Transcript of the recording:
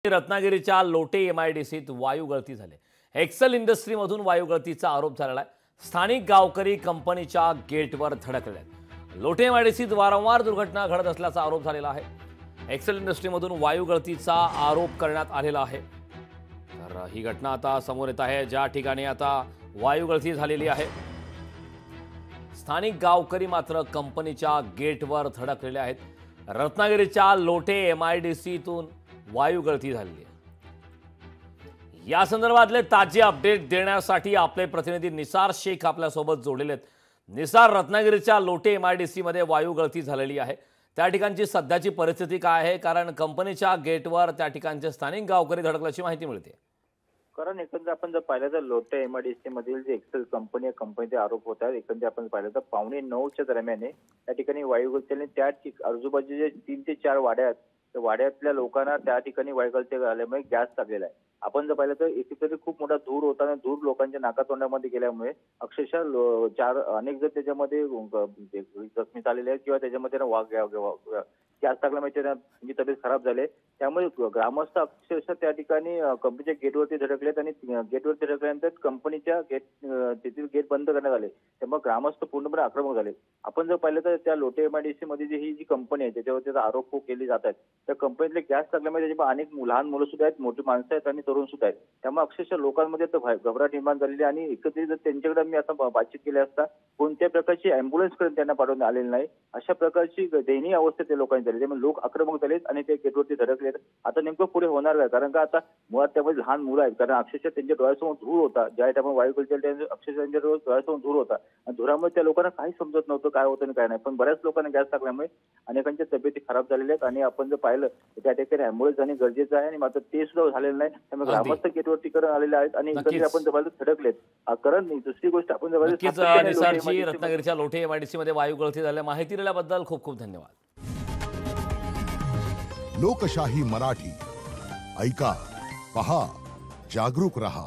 रत्नागिरीच्या लोटे एमआयडीसीत वायू गळती झाली। एक्सेल इंडस्ट्रीमधून वायू गळतीचा आरोप झालेला आहे। स्थानिक गावकरी कंपनीच्या गेटवर धडकले आहेत। लोटे एमआयडीसीत वारंवार दुर्घटना घडत असल्याचा आरोप झालेला आहे। एक्सेल इंडस्ट्रीमधून वायू गळतीचा आरोप करण्यात आलेला आहे। तर ही घटना आता समोर येत आहे, ज्या ठिकाणी आता वायू गळती झालेली आहे। स्थानिक गावकरी मात्र कंपनीच्या गेटवर धडकलेले आहेत। रत्नागिरीच्या लोटे एमआयडीसीतून वायू गळती झाली आहे। या संदर्भातले ताजे अपडेट देण्यासाठी आपले प्रतिनिधी निसार शेख आपल्या सोबत जोडलेले आहेत। निसार, रत्नागिरीच्या लोटे एमआयडीसी मध्ये वायू गळती झालेली आहे, त्या ठिकाणची सध्याची परिस्थिती काय आहे? कारण कंपनीच्या गेटवर त्या ठिकाणचे स्थानिक गावकरी धडकल्याची माहिती मिळते। कारण एकंदर आपण जर पाहिलं तर लोटे एमआयडीसी मधील जे एक्सेल कंपनीचे आरोप होत आहेत, एकंदर आपण पाहिलं तर 8:45च्या दरम्यान त्या ठिकाणी वायू गळतीने त्या आजूबाजूचे 3 ते 4 वाड्या आहेत, त्या वाड्यातल्या लोकांना त्या ठिकाणी वायू गळती झाल्यामुळे गॅस लागलेला आहे। आपण जर पाहिलं तर एकीकडे खूप मोठा धूर होता, धूर लोकांच्या नाकातोंडामध्ये गेल्यामुळे अक्षरशः अनेक जण त्याच्यामध्ये जखमी झालेले आहेत किंवा त्याच्यामध्ये गॅस लागल्यामुळे त्यांची तब्येत खराब झाली। त्यामुळे ग्रामस्थ अक्षरशः त्या ठिकाणी कंपनीच्या गेटवरती धडकलेत आणि गेटवरती धडकल्यानंतर कंपनीच्या तेथील गेट बंद करण्यात आले। त्यामुळे ग्रामस्थ पूर्णपणे आक्रमक झाले। आपण जर पाहिलं तर त्या लोटे एमआयडीसी मध्ये ही जी कंपनी आहे त्याच्यावरती आरोप केले जात आहेत, त्या कंपनीतले गॅस लागल्यामुळे त्याच्या अनेक लहान मुलं सुद्धा आहेत, मोठी माणसं आहेत आणि तरुण सुद्धा आहेत। त्यामुळे अक्षरशः लोकांमध्ये घबराट निर्माण झालेली आणि एकत्रित त्यांच्याकडे मी आता बातचीत केली असता कोणत्या प्रकारची अँब्युलन्स कडे त्यांना पाठवण्यात आलेली नाही, अशा प्रकारची दयनीय अवस्था त्या लोकांनी झाली। त्यामुळे लोक आक्रमक झालेत आणि ते गेटवरती धडकलेत। आता नेमकं पुढे होणार काय? कारण का आता मुळात त्यामध्ये लहान मुलं आहेत, कारण अक्षरशः त्यांच्या डोळ्यासमोर धूर होता, ज्या टायमाला वायू गळती अक्षरशः त्यांच्या डोळ्यासमोर धूर होता आणि धुरामुळे त्या लोकांना काही समजत नव्हतं काय होतं आणि काय नाही। पण बऱ्याच लोकांना गॅस लागल्यामुळे अनेकांच्या तब्येती खराब झालेल्या आहेत आणि आपण जर पाहिलं तर त्या ठिकाणी अँब्युलन्स जाणे गरजेचं आहे आणि मात्र ते सुद्धा झालेलं नाही। त्यामुळे ग्रामस्थ गेटवरती करून आलेले आहेत आणि एकंदरीत आपण जर पाहिलं धडकलेत। कारण दुसरी गोष्ट आपण जर निसारजी, रत्नागिरीच्या लोटे एमआयडीसी मध्ये वायू गळती झाल्या माहिती दिल्याबद्दल खूप खूप धन्यवाद। लोकशाही मराठी ऐका, पहा, जागरूक रहा।